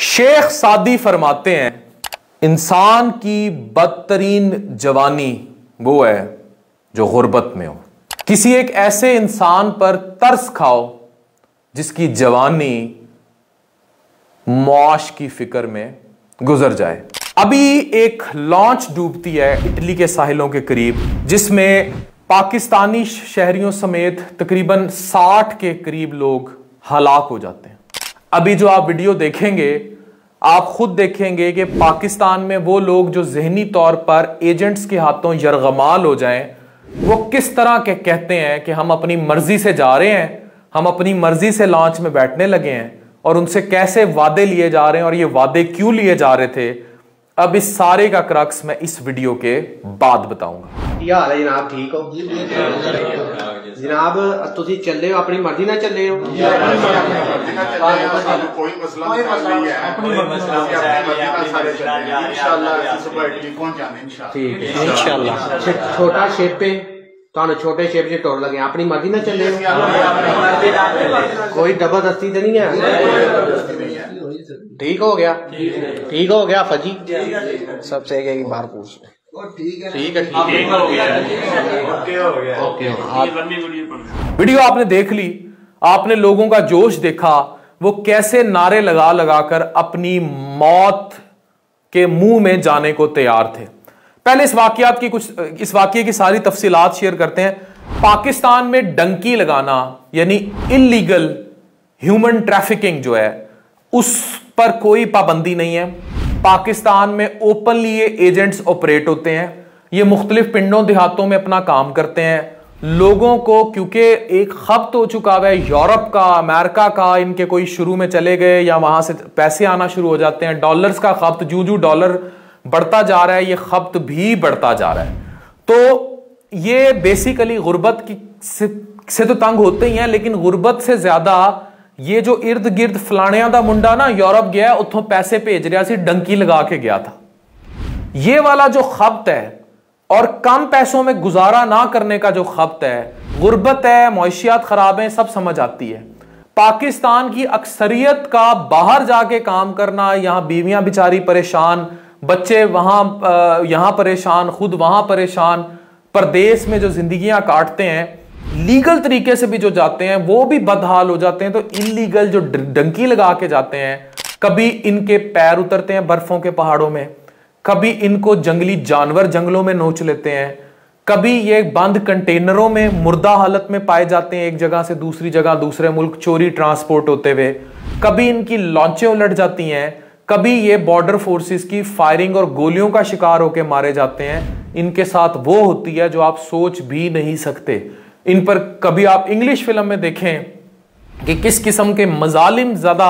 शेख सादी फरमाते हैं, इंसान की बदतरीन जवानी वो है जो गुर्बत में हो। किसी एक ऐसे इंसान पर तरस खाओ जिसकी जवानी मौश की फिक्र में गुजर जाए। अभी एक लॉन्च डूबती है इटली के साहिलों के करीब, जिसमें पाकिस्तानी शहरियों समेत तकरीबन 60 के करीब लोग हलाक हो जाते हैं। अभी जो आप वीडियो देखेंगे, आप खुद देखेंगे कि पाकिस्तान में वो लोग जो जहनी तौर पर एजेंट्स के हाथों यरगमाल हो जाएं, वो किस तरह के कहते हैं कि हम अपनी मर्जी से जा रहे हैं, हम अपनी मर्जी से लॉन्च में बैठने लगे हैं, और उनसे कैसे वादे लिए जा रहे हैं और ये वादे क्यों लिए जा रहे थे। अब इस सारे का क्रक्स मैं इस वीडियो के बाद बताऊंगा। क्या हाल है जनाब? ठीक हो जनाब? तुसी चले हो अपनी मर्जी ना चले हो? कोई मसला नहीं है, ठीक है इंशाल्लाह। छोटा शेप पे तो छोटे शेप से टोर लगे, अपनी मर्जी ना चले हो? कोई जबरदस्ती तो नहीं है? ठीक हो गया, ठीक हो गया फजी। सबसे एक बार पूछ ठीक है वीडियो आपने देख ली, आपने लोगों का जोश देखा, वो कैसे नारे लगा लगाकर अपनी मौत के मुंह में जाने को तैयार थे। पहले इस वाकये की सारी तफसीलात शेयर करते हैं। पाकिस्तान में डंकी लगाना यानी इल्लीगल ह्यूमन ट्रैफिकिंग जो है, उस पर कोई पाबंदी नहीं है। पाकिस्तान में ओपनली ये एजेंट्स ऑपरेट होते हैं, ये मुख्तलिफ पिंडों देहातों में अपना काम करते हैं। लोगों को क्योंकि एक खपत हो चुका है यूरोप का, अमेरिका का, इनके कोई शुरू में चले गए या वहां से पैसे आना शुरू हो जाते हैं, डॉलर्स का खपत, जू डॉलर बढ़ता जा रहा है, ये खपत भी बढ़ता जा रहा है। तो ये बेसिकली गुर्बत की से तो तंग होते ही हैं, लेकिन गुर्बत से ज्यादा ये जो इर्द गिर्द फलाणिया दा मुंडा ना यूरोप गया, उतों पैसे भेज रहा सी, डंकी लगा के गया था, ये वाला जो खपत है और कम पैसों में गुजारा ना करने का जो खपत है, गुर्बत है, मौशियात खराब है, सब समझ आती है। पाकिस्तान की अक्सरियत का बाहर जाके काम करना, यहां बीवियां बेचारी परेशान, बच्चे वहां यहां परेशान, खुद वहां परेशान, परदेश में जो जिंदगियां काटते हैं, लीगल तरीके से भी जो जाते हैं वो भी बदहाल हो जाते हैं। तो इलीगल जो डंकी लगा के जाते हैं, कभी इनके पैर उतरते हैं बर्फों के पहाड़ों में, कभी इनको जंगली जानवर जंगलों में नोच लेते हैं, कभी ये बंद कंटेनरों में मुर्दा हालत में पाए जाते हैं, एक जगह से दूसरी जगह, दूसरे मुल्क चोरी ट्रांसपोर्ट होते हुए, कभी इनकी लॉन्चें उलट जाती हैं, कभी ये बॉर्डर फोर्सेस की फायरिंग और गोलियों का शिकार होकर मारे जाते हैं। इनके साथ वो होती है जो आप सोच भी नहीं सकते। इन पर कभी आप इंग्लिश फिल्म में देखें कि किस किस्म के मजालिम ज्यादा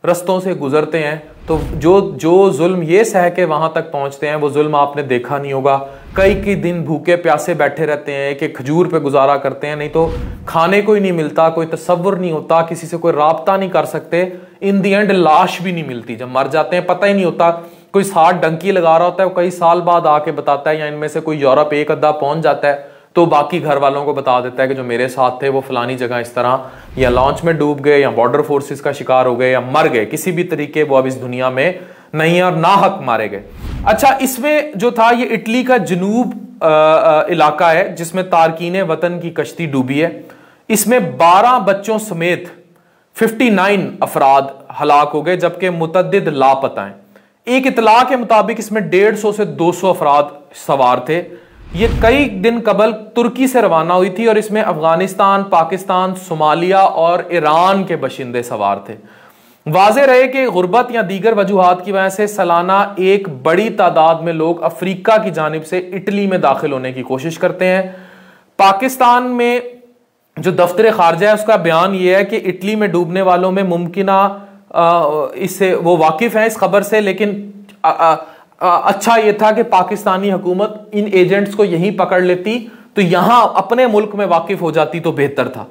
रस्तों से गुजरते हैं, तो जो जुल्म ये सह के वहां तक पहुंचते हैं, वो जुल्म आपने देखा नहीं होगा। कई दिन भूखे प्यासे बैठे रहते हैं कि खजूर पे गुजारा करते हैं, नहीं तो खाने को ही नहीं मिलता, कोई तसव्वुर नहीं होता, किसी से कोई राब्ता नहीं कर सकते। इन दी एंड लाश भी नहीं मिलती, जब मर जाते हैं पता ही नहीं होता। कोई साथ डंकी लगा रहा होता है, वो कई साल बाद आके बताता है, या इनमें से कोई यूरोप एक अद्धा पहुंच जाता है तो बाकी घर वालों को बता देता है कि जो मेरे साथ थे वो फलानी जगह इस तरह या लॉन्च में डूब गए, या बॉर्डर फोर्सेस का शिकार हो गए, या मर गए, किसी भी तरीके वो अब इस दुनिया में नहीं है और नाहक मारे गए। अच्छा, इसमें जो था, ये इटली का जनूब इलाका है जिसमें तारकीने वतन की कश्ती डूबी है। इसमें 12 बच्चों समेत 59 अफराद हलाक हो गए, जबकि मुतद्दिद लापता हैं। एक इतला के मुताबिक इसमें 150 से 200 अफराद सवार थे। ये कई दिन कबल तुर्की से रवाना हुई थी और इसमें अफगानिस्तान, पाकिस्तान, सोमालिया और ईरान के बशिंदे सवार थे। वाज़े रहे कि गुर्बत या दीगर वजूहात की वजह से सालाना एक बड़ी तादाद में लोग अफ्रीका की जानिब से इटली में दाखिल होने की कोशिश करते हैं। पाकिस्तान में जो दफ्तर खारजा है उसका बयान यह है कि इटली में डूबने वालों में मुमकिना इससे वो वाकिफ हैं इस खबर से, लेकिन अच्छा यह था कि पाकिस्तानी हुकूमत इन एजेंट्स को यहीं पकड़ लेती तो यहां अपने मुल्क में वाकिफ हो जाती तो बेहतर था।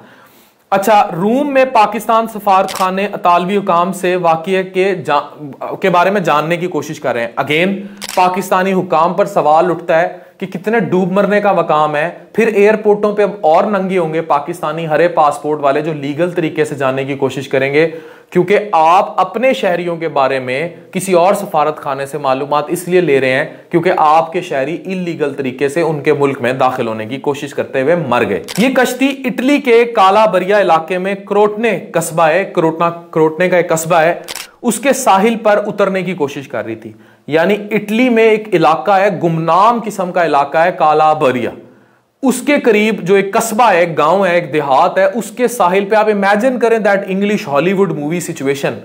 अच्छा, रूम में पाकिस्तान सफारत खाने अतालवी हुकाम से वाकये के बारे में जानने की कोशिश कर रहे हैं। अगेन पाकिस्तानी हुकाम पर सवाल उठता है कि कितने डूब मरने का वकाम है। फिर एयरपोर्टों पे अब और नंगे होंगे पाकिस्तानी हरे पासपोर्ट वाले जो लीगल तरीके से जाने की कोशिश करेंगे। क्योंकि आप अपने शहरियों के बारे में किसी और सफारत खाने से मालूमात इसलिए ले रहे हैं क्योंकि आपके शहरी इलीगल तरीके से उनके मुल्क में दाखिल होने की कोशिश करते हुए मर गए। ये कश्ती इटली के कालाबरिया इलाके में क्रोटने कस्बा है, क्रोटने का एक कस्बा है, उसके साहिल पर उतरने की कोशिश कर रही थी। यानी इटली में एक इलाका है, गुमनाम किस्म का इलाका है कालाबरिया, उसके करीब जो एक कस्बा है, एक गांव है, एक देहात है, उसके साहिल पे आप इमेजिन करें that English Hollywood movie situation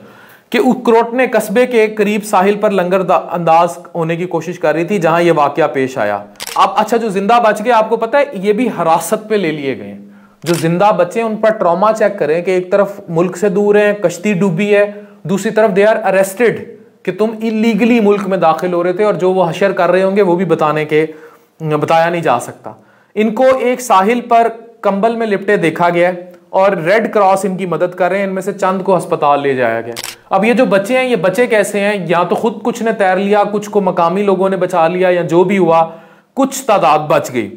कि क्रोटने कस्बे के करीब साहिल पर लंगर अंदाज होने की कोशिश कर रही थी जहां यह वाकया पेश आया। अब अच्छा, जो जिंदा बच गए आपको पता है ये भी हिरासत पे ले लिए गए। जो जिंदा बचे उन पर ट्रॉमा चेक करें कि एक तरफ मुल्क से दूर है, कश्ती डूबी है, दूसरी तरफ दे आर अरेस्टेड कि तुम इलीगली मुल्क में दाखिल हो रहे थे, और जो वो हशर कर रहे होंगे वो भी बताया नहीं जा सकता। इनको एक साहिल पर कंबल में लिपटे देखा गया और रेड क्रॉस इनकी मदद कर रहे हैं। इनमें से चंद को अस्पताल ले जाया गया। अब ये जो बच्चे हैं, ये बच्चे कैसे हैं? या तो खुद कुछ ने तैर लिया, कुछ को मकामी लोगों ने बचा लिया, या जो भी हुआ कुछ तादाद बच गई।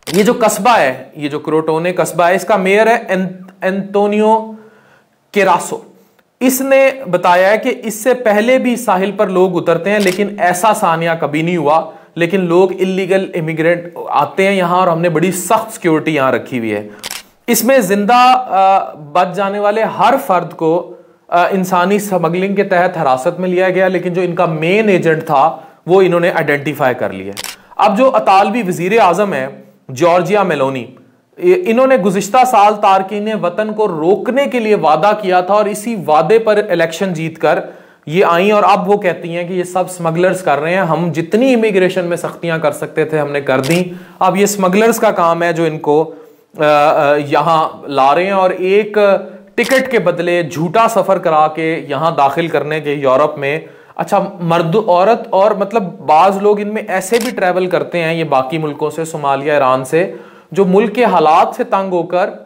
ये जो कस्बा है, ये जो क्रोटोने कस्बा है, इसका मेयर है एंटोनियो केरासो। इसने बताया है कि इससे पहले भी साहिल पर लोग उतरते हैं लेकिन ऐसा सानिया कभी नहीं हुआ। लेकिन लोग इलीगल इमिग्रेंट आते हैं यहां और हमने बड़ी सख्त सिक्योरिटी यहां रखी हुई है। इसमें जिंदा बच जाने वाले हर फर्द को इंसानी स्मगलिंग के तहत हिरासत में लिया गया, लेकिन जो इनका मेन एजेंट था वो इन्होंने आइडेंटिफाई कर लिया। अब जो अतालवी वजीर आजम है जॉर्जिया मेलोनी, इन्होंने गुज़िश्ता साल तारकीन वतन को रोकने के लिए वादा किया था और इसी वादे पर इलेक्शन जीतकर ये आई, और अब वो कहती हैं कि ये सब स्मगलर्स कर रहे हैं, हम जितनी इमिग्रेशन में सख्तियां कर सकते थे हमने कर दी, अब ये स्मगलर्स का काम है जो इनको यहां ला रहे हैं और एक टिकट के बदले झूठा सफर करा के यहां दाखिल करने के यूरोप में। अच्छा, मर्द औरत और मतलब बाज लोग इनमें ऐसे भी ट्रैवल करते हैं ये बाकी मुल्कों से, सोमालिया, ईरान से, जो मुल्क के हालात से तंग होकर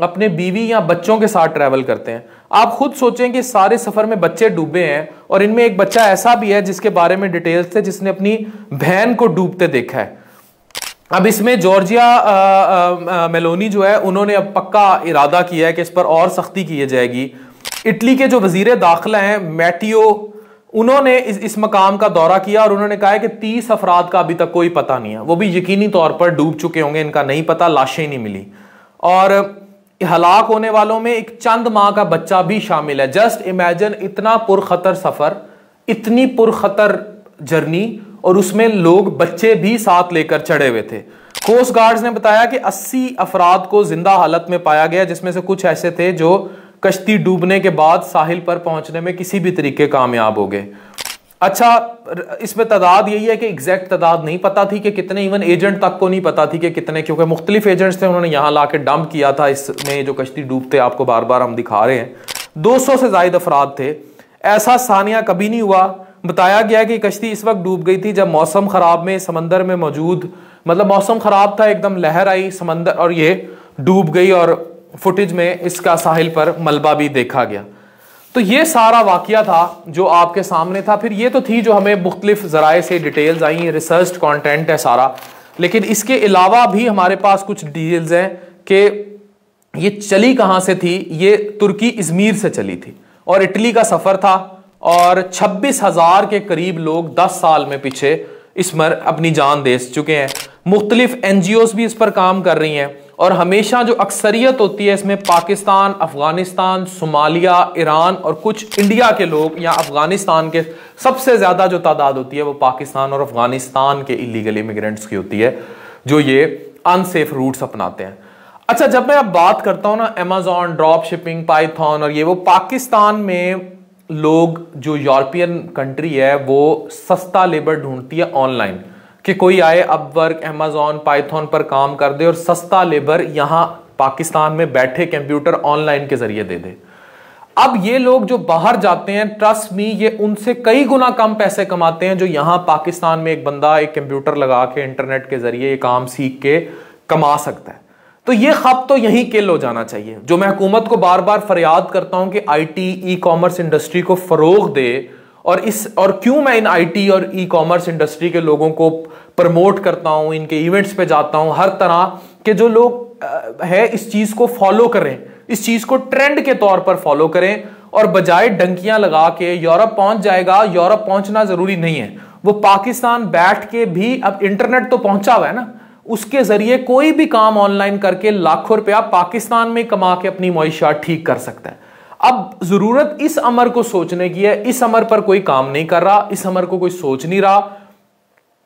अपने बीवी या बच्चों के साथ ट्रैवल करते हैं। आप खुद सोचें कि सारे सफर में बच्चे डूबे हैं और इनमें एक बच्चा ऐसा भी है जिसके बारे में डिटेल्स थे जिसने अपनी बहन को डूबते देखा है। अब इसमें जॉर्जिया मेलोनी जो है उन्होंने अब पक्का इरादा किया है कि इस पर और सख्ती की जाएगी। इटली के जो वजीर दाखिला हैं मैटियो, उन्होंने इस मकाम का दौरा किया और उन्होंने कहा है कि 30 अफराद का अभी तक कोई पता नहीं है, वो भी यकीनी तौर पर डूब चुके होंगे, इनका नहीं पता, लाशें नहीं मिली। और हलाक होने वालों में एक चंद माह का बच्चा भी शामिल है। जस्ट इमेजिन, इतना पुरखतर सफर, इतनी पुरखतर जर्नी, और उसमें लोग बच्चे भी साथ लेकर चढ़े हुए थे। कोस्ट गार्ड्स ने बताया कि 80 अफराद को जिंदा हालत में पाया गया, जिसमें से कुछ ऐसे थे जो कश्ती डूबने के बाद साहिल पर पहुंचने में किसी भी तरीके कामयाब हो गए। अच्छा, इसमें तादाद यही है कि एग्जैक्ट तादाद नहीं पता थी कि कितने, इवन एजेंट तक को नहीं पता थी कि कितने, क्योंकि मुख्तलिफ एजेंट्स थे, उन्होंने यहाँ ला के डंप किया था। इसमें जो कश्ती डूबते आपको बार बार हम दिखा रहे हैं, 200 से ज्यादा अफराद थे। ऐसा सानिया कभी नहीं हुआ। बताया गया कि कश्ती इस वक्त डूब गई थी जब मौसम खराब में समंदर में मौजूद, मतलब मौसम खराब था, एकदम लहर आई समंदर और ये डूब गई, और फुटेज में इसका साहिल पर मलबा भी देखा गया। तो ये सारा वाकया था जो आपके सामने था। फिर ये तो थी जो हमें मुख्तलिफ जराए से डिटेल्स आई, रिसर्च कंटेंट है सारा, लेकिन इसके अलावा भी हमारे पास कुछ डिटेल्स हैं कि ये चली कहाँ से थी। ये तुर्की इजमीर से चली थी और इटली का सफर था, और 26,000 के करीब लोग 10 साल में पीछे इसमें अपनी जान दे चुके हैं। मुख्तलिफ NGOs भी इस पर काम कर रही हैं, और हमेशा जो अक्सरियत होती है इसमें पाकिस्तान, अफगानिस्तान, सोमालिया, ईरान और कुछ इंडिया के लोग, या अफगानिस्तान के सबसे ज्यादा जो तादाद होती है वो पाकिस्तान और अफगानिस्तान के इलीगल इमिग्रेंट्स की होती है जो ये अनसेफ रूट्स अपनाते हैं। अच्छा, जब मैं अब बात करता हूं ना अमेजॉन, ड्रॉप शिपिंग, पाइथन और ये, वो पाकिस्तान में लोग, जो यूरोपियन कंट्री है वो सस्ता लेबर ढूंढती है ऑनलाइन, कि कोई आए अपवर्क, अमेजॉन, पाइथन पर काम कर दे और सस्ता लेबर यहां पाकिस्तान में बैठे कंप्यूटर ऑनलाइन के जरिए दे दे। अब ये लोग जो बाहर जाते हैं, ट्रस्ट मी, ये उनसे कई गुना कम पैसे कमाते हैं जो यहां पाकिस्तान में एक बंदा एक कंप्यूटर लगा के इंटरनेट के जरिए ये काम सीख के कमा सकता है। तो ये खप तो यहीं किल हो जाना चाहिए। जो मैं हुकूमत को बार बार फरियाद करता हूं कि IT, ई-कॉमर्स इंडस्ट्री को फरोग दे, और क्यों मैं इन IT और ई-कॉमर्स इंडस्ट्री के लोगों को प्रमोट करता हूं, इनके इवेंट्स पे जाता हूं, हर तरह के जो लोग है इस चीज को फॉलो करें, इस चीज को ट्रेंड के तौर पर फॉलो करें, और बजाय डंकियां लगा के यूरोप पहुंच जाएगा। यूरोप पहुंचना जरूरी नहीं है, वो पाकिस्तान बैठ के भी, अब इंटरनेट तो पहुंचा हुआ है ना, उसके जरिए कोई भी काम ऑनलाइन करके लाखों रुपया पाकिस्तान में कमा के अपनी मईशत ठीक कर सकता है। अब जरूरत इस अमर को सोचने की है, इस अमर पर कोई काम नहीं कर रहा, इस अमर को कोई सोच नहीं रहा।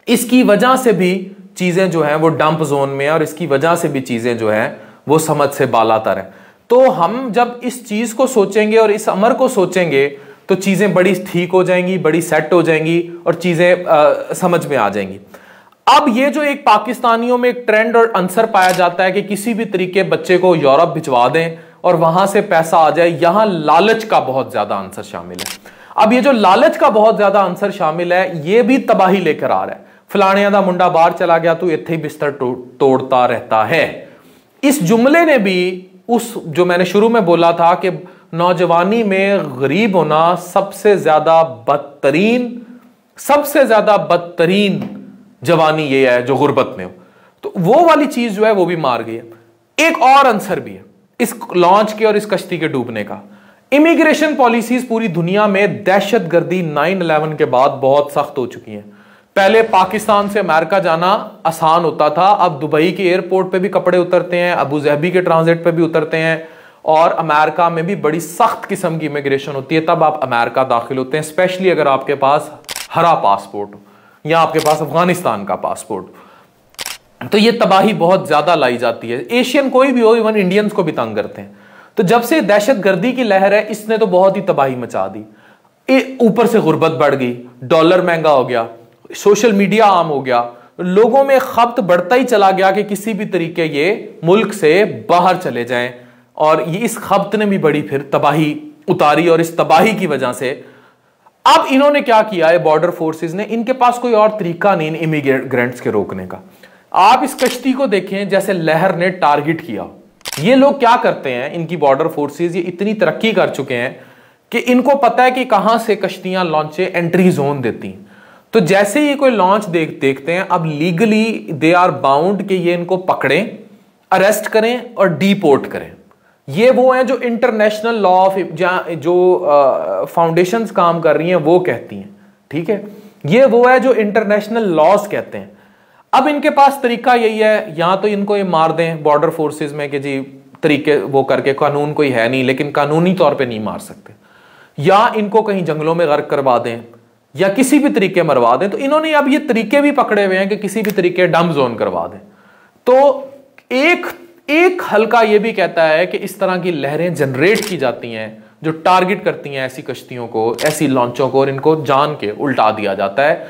इसकी वजह से भी चीजें जो हैं वो डंप जोन में है, और इसकी वजह से भी चीजें जो हैं वो समझ से बालातर है। तो हम जब इस चीज को सोचेंगे और इस अमर को सोचेंगे तो चीजें बड़ी ठीक हो जाएंगी, बड़ी सेट हो जाएंगी और चीजें समझ में आ जाएंगी। अब ये जो एक पाकिस्तानियों में एक ट्रेंड और आंसर पाया जाता है कि किसी भी तरीके बच्चे को यूरोप भिजवा दें और वहां से पैसा आ जाए, यहां लालच का बहुत ज्यादा आंसर शामिल है। अब ये जो लालच का बहुत ज्यादा आंसर शामिल है, ये भी तबाही लेकर आ रहा है। फलाने दा मुंडा बाहर चला गया, तू इत्थे ही बिस्तर तोड़ता रहता है। इस जुमले ने भी उस जो मैंने शुरू में बोला था कि नौजवानी में गरीब होना सबसे ज्यादा बदतरीन जवानी ये है जो गुर्बत में हो, तो वो वाली चीज जो है वो भी मार गई है। एक और आंसर भी है इस लॉन्च के और इस कश्ती के डूबने का। इमिग्रेशन पॉलिसीज पूरी दुनिया में दहशतगर्दी 9/11 के बाद बहुत सख्त हो चुकी हैं। पहले पाकिस्तान से अमेरिका जाना आसान होता था, अब दुबई के एयरपोर्ट पे भी कपड़े उतरते हैं, अबू धाबी के ट्रांजिट पे भी उतरते हैं, और अमेरिका में भी बड़ी सख्त किस्म की इमिग्रेशन होती है। तब आप अमेरिका दाखिल होते हैं, स्पेशली अगर आपके पास हरा पासपोर्ट हो या आपके पास अफगानिस्तान का पासपोर्ट, तो ये तबाही बहुत ज्यादा लाई जाती है। एशियन कोई भी हो, इवन इंडियंस को भी तंग करते हैं। तो जब से दहशतगर्दी की लहर है, इसने तो बहुत ही तबाही मचा दी। ऊपर से गुर्बत बढ़ गई, डॉलर महंगा हो गया, सोशल मीडिया आम हो गया, लोगों में खपत बढ़ता ही चला गया कि किसी भी तरीके ये मुल्क से बाहर चले जाएं, और ये इस खपत ने भी बड़ी फिर तबाही उतारी। और इस तबाही की वजह से अब इन्होंने क्या किया है, बॉर्डर फोर्सेस ने, इनके पास कोई और तरीका नहीं इमिग्रेंट्स के रोकने का। आप इस कश्ती को देखें, जैसे लहर ने टारगेट किया। ये लोग क्या करते हैं, इनकी बॉर्डर फोर्सेस ये इतनी तरक्की कर चुके हैं कि इनको पता है कि कहां से कश्तियां लॉन्चे एंट्री जोन देती हैं। तो जैसे ही कोई लॉन्च देखते हैं, अब लीगली दे आर बाउंड कि ये इनको पकड़ें, अरेस्ट करें और डीपोर्ट करें। ये वो हैं जो इंटरनेशनल लॉ ऑफ जो फाउंडेशंस काम कर रही हैं वो कहती हैं, ठीक है। ये वो है जो इंटरनेशनल लॉज कहते हैं। अब इनके पास तरीका यही है, या तो इनको ये मार दें बॉर्डर फोर्सेस में कि जी तरीके वो करके, कानून कोई है नहीं लेकिन कानूनी तौर पे नहीं मार सकते, या इनको कहीं जंगलों में गर्क करवा दें या किसी भी तरीके मरवा दें। तो इन्होंने अब ये तरीके भी पकड़े हुए हैं कि किसी भी तरीके डंप जोन करवा दें। तो एक हल्का ये भी कहता है कि इस तरह की लहरें जनरेट की जाती हैं जो टारगेट करती हैं ऐसी कश्तियों को, ऐसी लॉन्चों को, और इनको जान के उल्टा दिया जाता है।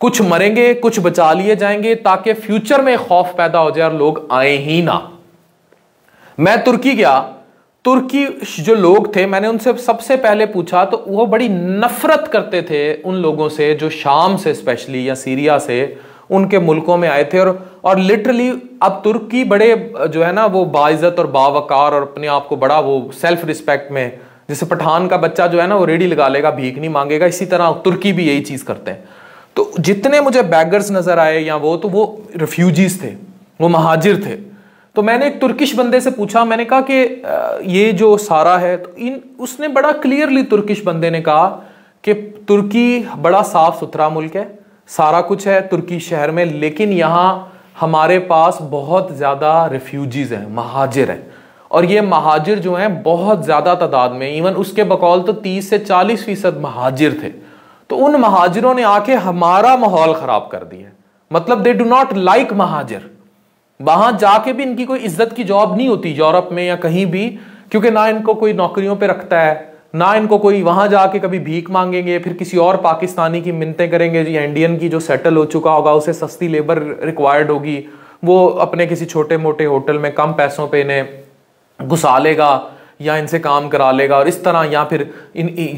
कुछ मरेंगे, कुछ बचा लिए जाएंगे, ताकि फ्यूचर में खौफ पैदा हो जाए और लोग आए ही ना। मैं तुर्की गया, तुर्की जो लोग थे, मैंने उनसे सबसे पहले पूछा तो वो बड़ी नफरत करते थे उन लोगों से जो शाम से स्पेशली या सीरिया से उनके मुल्कों में आए थे। और लिटरली अब तुर्की बड़े जो है ना वो बाइज्जत और बावकार और अपने आप को बड़ा वो सेल्फ रिस्पेक्ट में, जैसे पठान का बच्चा जो है ना वो रेडी लगा लेगा, भीख नहीं मांगेगा, इसी तरह तुर्की भी यही चीज करते हैं। तो जितने मुझे बैगर्स नजर आए या तो वो रिफ्यूजीज थे, वो महाजिर थे। तो मैंने एक तुर्किश बंदे से पूछा, मैंने कहा कि ये जो सारा है, तो उसने बड़ा क्लियरली तुर्किश बंदे ने कहा कि तुर्की बड़ा साफ सुथरा मुल्क है, सारा कुछ है तुर्की शहर में, लेकिन यहाँ हमारे पास बहुत ज्यादा रिफ्यूजीज हैं, महाजिर हैं, और ये महाजिर जो हैं बहुत ज्यादा तादाद में, इवन उसके बकौल तो 30 से 40% महाजिर थे। तो उन महाजिरों ने आके हमारा माहौल खराब कर दिया। मतलब they do not like Muhajir. वहां जाके भी इनकी कोई इज्जत की जॉब नहीं होती यूरोप में या कहीं भी, क्योंकि ना इनको कोई नौकरियों पे रखता है, ना इनको कोई वहां जाके कभी भीख मांगेंगे, फिर किसी और पाकिस्तानी की मिन्नतें करेंगे या इंडियन की जो सेटल हो चुका होगा उसे सस्ती लेबर रिक्वायर्ड होगी, वो अपने किसी छोटे मोटे होटल में कम पैसों पे इन्हें घुसा लेगा या इनसे काम करा लेगा। और इस तरह, या फिर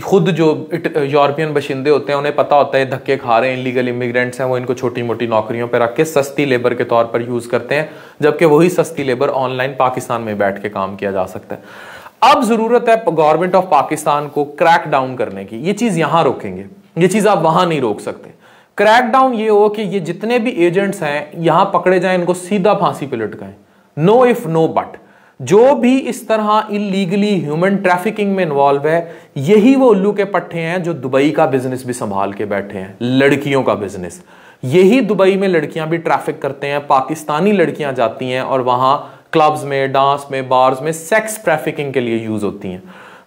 खुद जो यूरोपियन बशिंदे होते हैं उन्हें पता होता है धक्के खा रहे हैं, इलीगल इमिग्रेंट्स हैं, वो इनको छोटी मोटी नौकरियों पर रख के सस्ती लेबर के तौर पर यूज करते हैं, जबकि वही सस्ती लेबर ऑनलाइन पाकिस्तान में बैठ के काम किया जा सकता है। अब जरूरत है गवर्नमेंट ऑफ पाकिस्तान को क्रैक डाउन करने की। ये चीज यहां रोकेंगे, ये चीज आप वहां नहीं रोक सकते। क्रैक डाउन ये हो कि ये जितने भी एजेंट्स हैं यहां पकड़े जाएं, इनको सीधा फांसी पे लटकाएं, नो इफ नो बट। जो भी इस तरह इलीगली ह्यूमन ट्रैफिकिंग में इन्वॉल्व है, यही वो उल्लू के पट्टे हैं जो दुबई का बिजनेस भी संभाल के बैठे हैं, लड़कियों का बिजनेस। यही दुबई में लड़कियां भी ट्रैफिक करते हैं, पाकिस्तानी लड़कियां जाती हैं और वहां क्लब्स में, डांस में, बार्स में सेक्स ट्रैफिकिंग के लिए यूज होती हैं।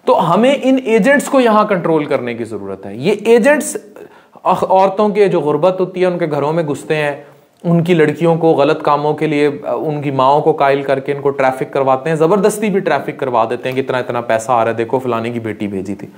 तो हमें इन एजेंट्स को यहां कंट्रोल करने की जरूरत है। ये एजेंट्स औरतों के जो गुर्बत होती है उनके घरों में घुसते हैं, उनकी लड़कियों को गलत कामों के लिए उनकी माओं को कायल करके इनको ट्रैफिक करवाते हैं, जबरदस्ती भी ट्रैफिक करवा देते हैं कि इतना इतना पैसा आ रहा है, देखो फलाने की बेटी भेजी थी।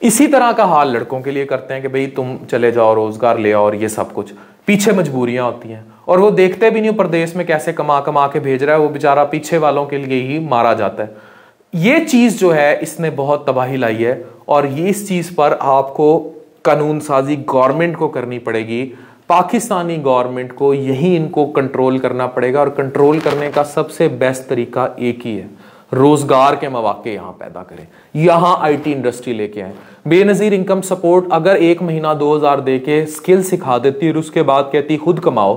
इसी तरह का हाल लड़कों के लिए करते हैं कि भाई तुम चले जाओ, रोजगार ले आओ, और ये सब कुछ पीछे मजबूरियां होती हैं और वो देखते भी नहीं प्रदेश में कैसे कमा कमा के भेज रहा है, वो बेचारा पीछे वालों के लिए ही मारा जाता है। ये चीज जो है इसने बहुत तबाही लाई है और ये इस चीज पर आपको कानून साजी गवर्नमेंट को करनी पड़ेगी, पाकिस्तानी गवर्नमेंट को यही इनको कंट्रोल करना पड़ेगा। और कंट्रोल करने का सबसे बेस्ट तरीका एक ही है, रोजगार के मौके यहां पैदा करें, यहां आईटी इंडस्ट्री लेके आए। बेनजीर इनकम सपोर्ट अगर 1 महीना 2000 दे के स्किल सिखा देती और उसके बाद कहती खुद कमाओ,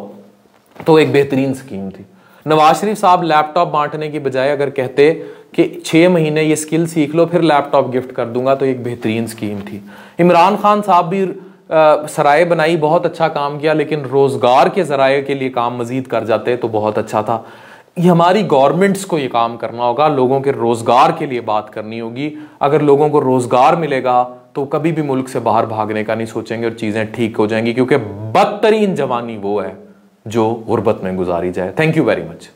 तो एक बेहतरीन स्कीम थी। नवाज शरीफ साहब लैपटॉप बांटने की बजाय अगर कहते कि 6 महीने ये स्किल सीख लो फिर लैपटॉप गिफ्ट कर दूंगा, तो एक बेहतरीन स्कीम थी। इमरान खान साहब भी सराय बनाई, बहुत अच्छा काम किया, लेकिन रोजगार के जराये के लिए काम मजीद कर जाते तो बहुत अच्छा था। ये हमारी गवर्नमेंट्स को ये काम करना होगा, लोगों के रोजगार के लिए बात करनी होगी। अगर लोगों को रोजगार मिलेगा तो कभी भी मुल्क से बाहर भागने का नहीं सोचेंगे और चीजें ठीक हो जाएंगी, क्योंकि बदतरीन जवानी वो है जो गुर्बत में गुजारी जाए। Thank you very much.